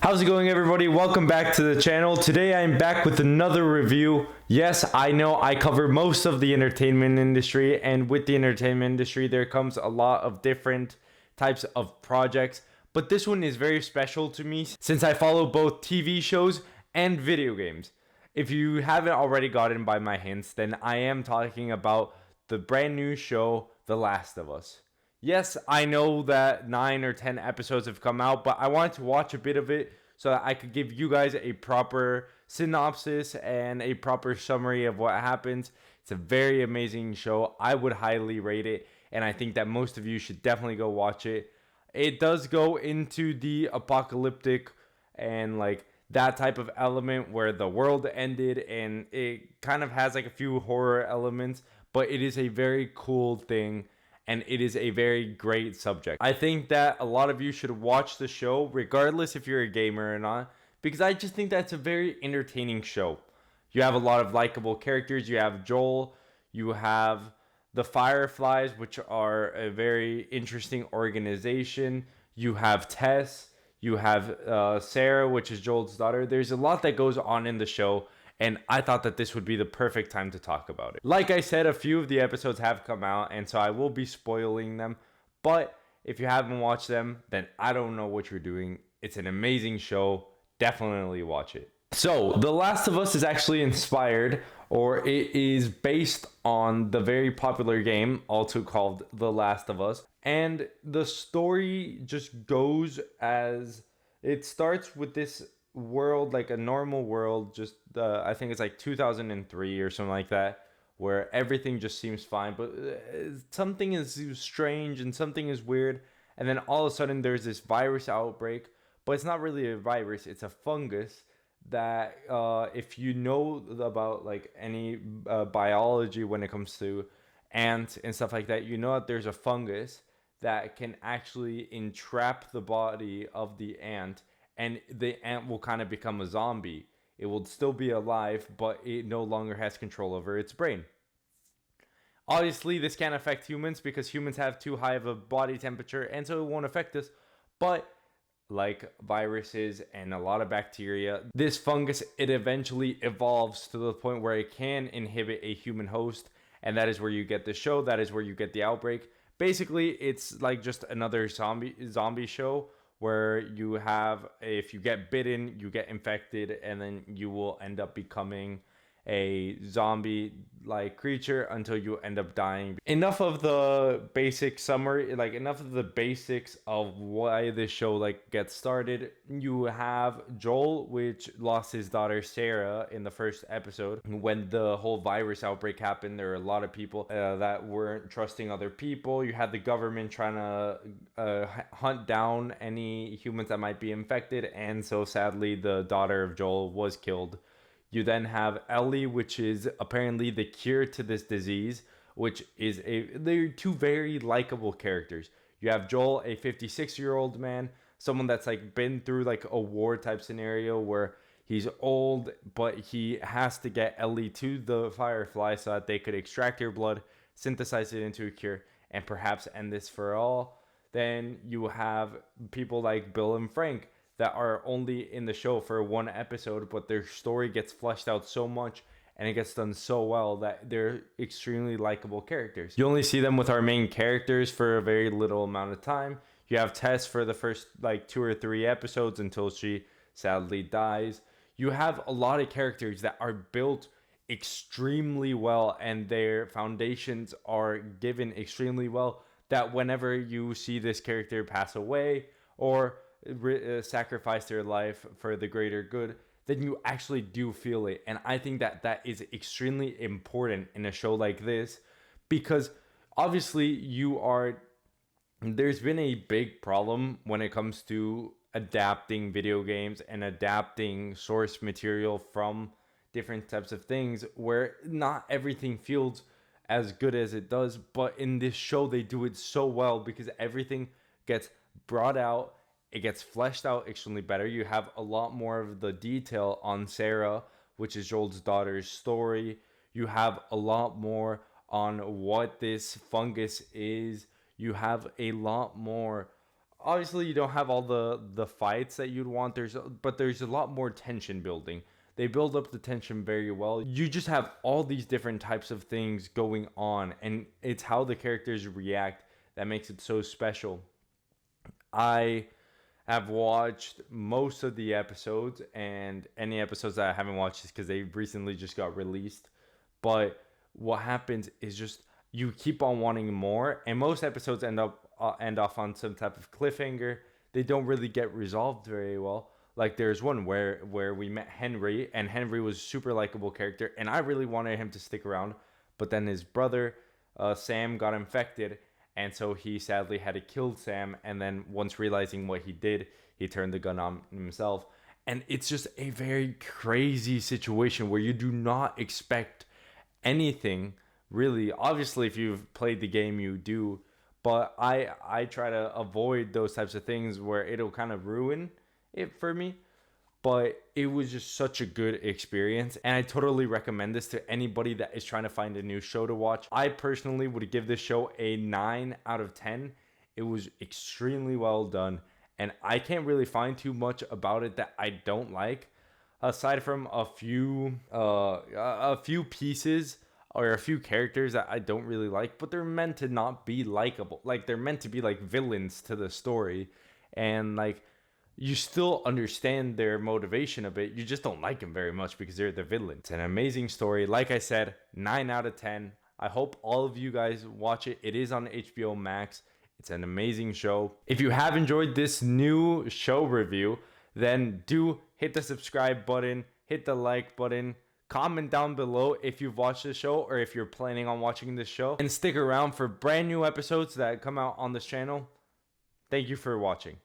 How's it going, everybody? Welcome back to the channel. Today I'm back with another review. Yes, I know I cover most of the entertainment industry, and with the entertainment industry there comes a lot of different types of projects, but this one is very special to me since I follow both TV shows and video games. If you haven't already gotten by my hints, then I am talking about the brand new show The Last of Us. Yes, I know that 9 or 10 episodes have come out, but I wanted to watch a bit of it so that I could give you guys a proper synopsis and a proper summary of what happens. It's a very amazing show. I would highly rate it, and I think that most of you should definitely go watch it. It does go into the apocalyptic and like that type of element where the world ended, and it kind of has like a few horror elements, but it is a very cool thing. And it is a very great subject. I think that a lot of you should watch the show, regardless if you're a gamer or not, because I just think that's a very entertaining show. You have a lot of likable characters. You have Joel. You have the Fireflies, which are a very interesting organization. You have Tess. You have Sarah, which is Joel's daughter. There's a lot that goes on in the show, and I thought that this would be the perfect time to talk about it. Like I said, a few of the episodes have come out, and so I will be spoiling them. But if you haven't watched them, then I don't know what you're doing. It's an amazing show. Definitely watch it. So, The Last of Us is actually inspired, or it is based on the very popular game, also called The Last of Us. And the story just goes as it starts with this world, like a normal world, just I think it's like 2003 or something like that, where everything just seems fine, but something is strange and something is weird, and then all of a sudden there's this virus outbreak. But it's not really a virus, it's a fungus that if you know about like any biology when it comes to ants and stuff like that, you know that there's a fungus that can actually entrap the body of the ant, and the ant will kind of become a zombie. It will still be alive, but it no longer has control over its brain. Obviously, this can't affect humans because humans have too high of a body temperature, and so it won't affect us. But like viruses and a lot of bacteria, this fungus, it eventually evolves to the point where it can inhibit a human host, and that is where you get the show. That is where you get the outbreak. Basically, it's like just another zombie show, where you have, if you get bitten, you get infected, and then you will end up becoming a zombie like creature until you end up dying. Enough of the basic summary, like enough of the basics of why this show like gets started. You have Joel, which lost his daughter Sarah in the first episode. When the whole virus outbreak happened, there were a lot of people that weren't trusting other people. You had the government trying to hunt down any humans that might be infected, and so sadly the daughter of Joel was killed. You then have Ellie, which is apparently the cure to this disease, which is they're two very likable characters. You have Joel, a 56-year-old man, someone that's like been through like a war type scenario where he's old, but he has to get Ellie to the Firefly so that they could extract her blood, synthesize it into a cure, and perhaps end this for all. Then you have people like Bill and Frank that are only in the show for one episode, but their story gets fleshed out so much and it gets done so well that they're extremely likable characters. You only see them with our main characters for a very little amount of time. You have Tess for the first like 2 or 3 episodes until she sadly dies. You have a lot of characters that are built extremely well, and their foundations are given extremely well, that whenever you see this character pass away or sacrifice their life for the greater good, then you actually do feel it. And I think that that is extremely important in a show like this, because obviously there's been a big problem when it comes to adapting video games and adapting source material from different types of things, where not everything feels as good as it does. But in this show they do it so well, because everything gets brought out, it gets fleshed out extremely better. You have a lot more of the detail on Sarah, which is Joel's daughter's story. You have a lot more on what this fungus is. You have a lot more obviously you don't have all the fights that you'd want. But there's a lot more tension building. They build up the tension very well. You just have all these different types of things going on, and it's how the characters react that makes it so special. I have watched most of the episodes, and any episodes that I haven't watched is because they recently just got released. But what happens is just you keep on wanting more, and most episodes end off on some type of cliffhanger. They don't really get resolved very well. Like there's one where we met Henry, and Henry was a super likable character, and I really wanted him to stick around. But then his brother Sam got infected, and so he sadly had to kill Sam. And then once realizing what he did, he turned the gun on himself. And it's just a very crazy situation where you do not expect anything really. Obviously, if you've played the game, you do. But I try to avoid those types of things where it'll kind of ruin it for me. But it was just such a good experience, and I totally recommend this to anybody that is trying to find a new show to watch. I personally would give this show a 9 out of 10. It was extremely well done, and I can't really find too much about it that I don't like, aside from a few pieces or a few characters that I don't really like, but they're meant to not be likable. Like they're meant to be like villains to the story, and like you still understand their motivation a bit. You just don't like them very much because they're the villain. It's an amazing story. Like I said, 9 out of 10. I hope all of you guys watch it. It is on HBO Max. It's an amazing show. If you have enjoyed this new show review, then do hit the subscribe button, hit the like button, comment down below if you've watched the show or if you're planning on watching this show, and stick around for brand new episodes that come out on this channel. Thank you for watching.